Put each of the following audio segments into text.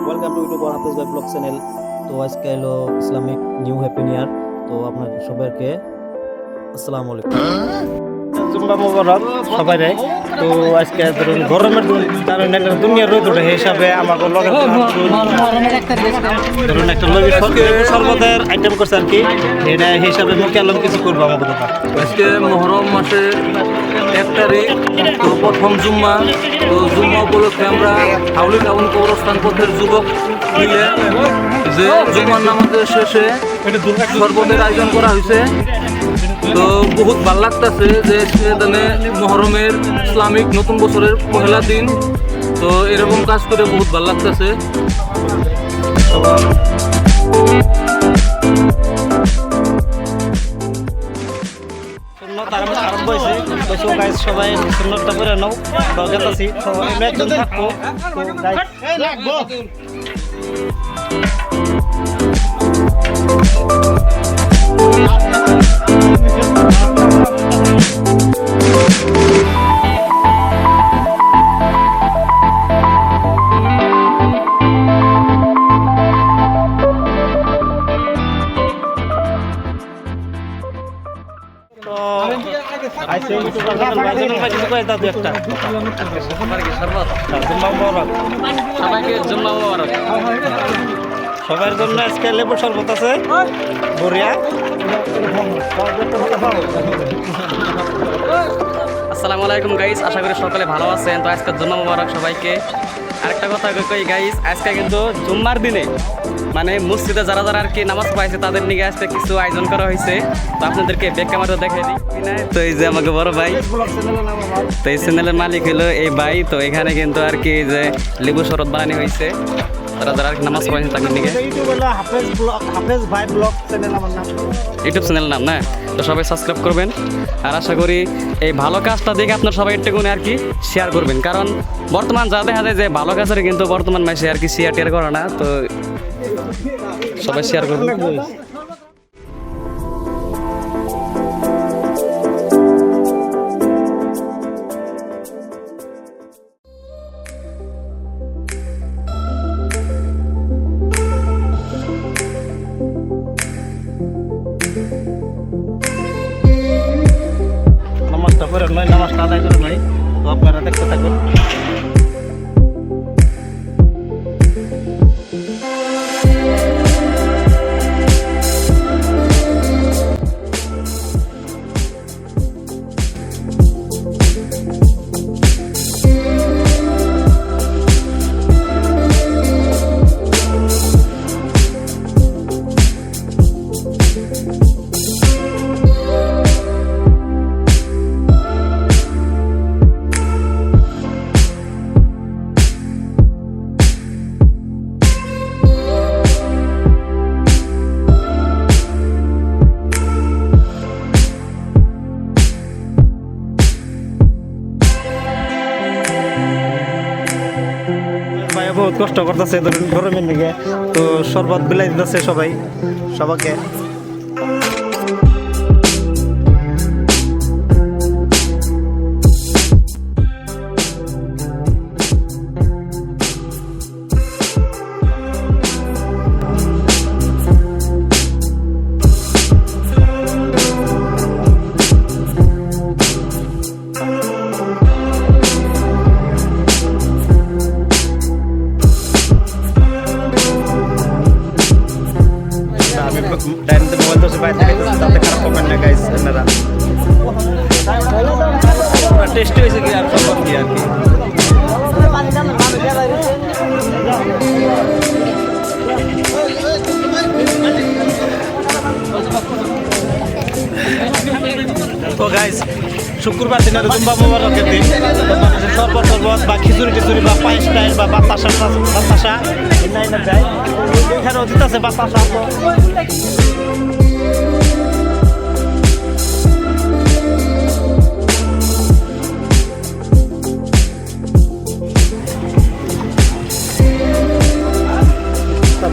Welcome to YouTube হাফেজ ভাই blog channel. তো আজকে এলো ইসলামিক নিউ হ্যাপি নিয়ার। তো আপনার সবাইকে আসসালামু আলাইকুম, জুম্বা মোবারক সবাই। তো আজকে ধরুন গরমের কারণে দুনিয়ার রোদ ওঠে হিসাবে আমাকে ধরুন একটা লবি শরবতের আইটেম করছে আর কি। এটা হিসাবে মুখে আলম কিছু করবো আমাকে কথা। আজকে মহরম মাসের 1 তারিখ, তো প্রথম জুম্মা। তো জুম্মা উপলক্ষে আমরা হাউলি টাউন কবরস্থান পথের যুবক মিলে যে জুম্মার নামাজের শেষে শরবতের আয়োজন করা হয়েছে। তো বহুত ভাল লাগতেছে যে সেখানে মহরমের ইসলামিক নতুন বছরের পহেলা দিন। তো এরকম কাজ করে বহুত ভাল লাগতেছে। আরম্ভ হয়েছে। তো গাইজ সবাই সুন্নতটা করে নাও, দরকার আছি সবাই একজন থাকবো। তো গাইজ সবার জন্য আজকে লেবুর শরবত আছে বড়িয়া। আসসালামু আলাইকুম গাইস, আশা করি সকলে ভালো আছেন। তো আজকে জুম্মা মোবারক সবাইকে। আরেকটা কথা কই গাইস, আজকে কিন্তু জুম্মার দিনে মানে মসজিদে যারা যারা আর কি নামাজ পাইছে তাদের নিয়ে আজকে কিছু আয়োজন করা হয়েছে। তো আপনাদেরকে ব্যাক ক্যামেরা দেখে দিই। তো এই যে আমাকে বড় ভাই, তো এই চ্যানেলের মালিক হলো এই ভাই। তো এখানে কিন্তু আর কি যে লেবু শরবত বানানো হয়েছে তারা যারা আর কি নামাজ পড়েছে তাদের নিয়ে। ইউটিউব চ্যানেল নাম না, তো সবাই সাবস্ক্রাইব করবেন। আর আশা করি এই ভালো কাজটা দেখে আপনার সবাই একটুকুনি আর কি শেয়ার করবেন, কারণ বর্তমান যা দেখা যায় যে ভালো কাজের কিন্তু বর্তমান মাসে আর কি শেয়ার টেয়ার করে না। তো সবাই শেয়ার করবেন। নামাজটা করে নয়, নামাজটা আদায় করে নয়। তো আপনারা দেখতে থাকুন। বহুত কষ্ট করতেছে গরমের দিকে। তো শরবত বিলাই দিতেছে সবাই সবাইকে। ডাইনিতে মোবাইল তো বাইরে থেকে তাতে খারাপ করবেন না গাইস। আপনারা টেস্টি হয়েছে কি আর সব কি আর কি। তো গাইস শুক্রবার দিনের জুম্বা মোবারকের দিন মানুষের শরবত শরবত বা খিচুড়ি টিচুড়ি বা পায়েস টাইস বা বাতাসা দেয়। এখানে অতীত আছে বাতাসা।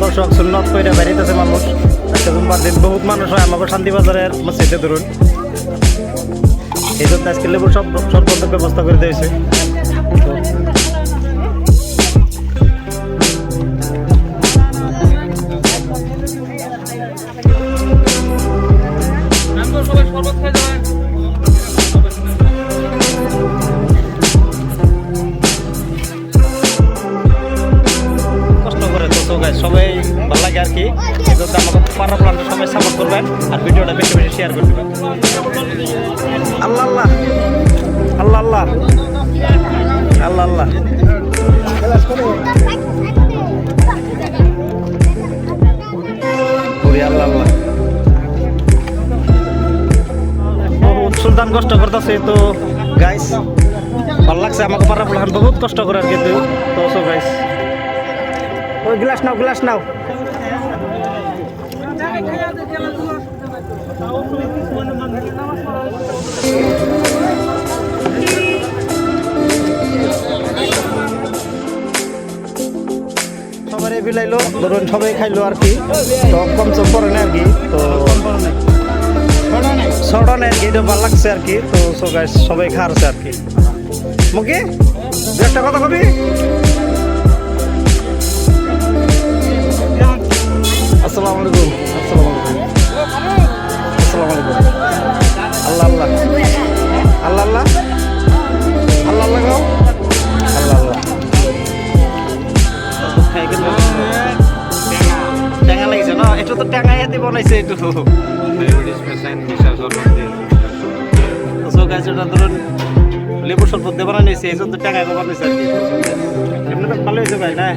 দর্শক সুন্নত করে বেরিয়েছে মানুষ। আজকে জুম্বার দিন বহুত মানুষ হয় আমাকে শান্তিবাজারের মসজিদে ধরুন। এই জন্য আজকে লেবুর শরবতের ব্যবস্থা করে দিয়েছে। গাইস সবাই ভালো লাগে আর কি এই জন্য আমাকে পাড়া প্লান্টে সবাই সাপোর্ট করবেন আর ভিডিওটা বেশি বেশি শেয়ার করে দেবেন আল্লাহ আল্লাহ আল্লাহ আল্লাহ আল্লাহ আল্লাহ আল্লাহ আল্লাহ সুলতান কষ্ট করতেছে তো গাইস ভালো লাগছে আমাকে পাড়া প্লান্ট বহুত কষ্ট করে আর কিন্তু তো সো গাইস ওই গ্লাস নাও সবাই বিলাইলো ধরুন সবাই খাইলো আর কি তো কম চম পরে না আর কি তো ছটা নেই আর কি এটা ভালো লাগছে আর কি তো সো গাইস সবাই খাওয়াছে আর কি মুখে দু একটা কথা কবি আসসালামু আলাইকুম আল্লাহ আল্লাহ আল্লাহ আল্লাহ আল্লাহ আল্লাহ গাও আল্লাহ আল্লাহ টেঙা লাগিছে ন এইটো তো টেঙাই হাতে বনাইছে এইটো এটা ধরুন লেবুর শরবত দিয়ে বানাইছে এই জন্য টেঙা বানাইছে আর কি এমনি তো ভালো হয়েছে ভাই না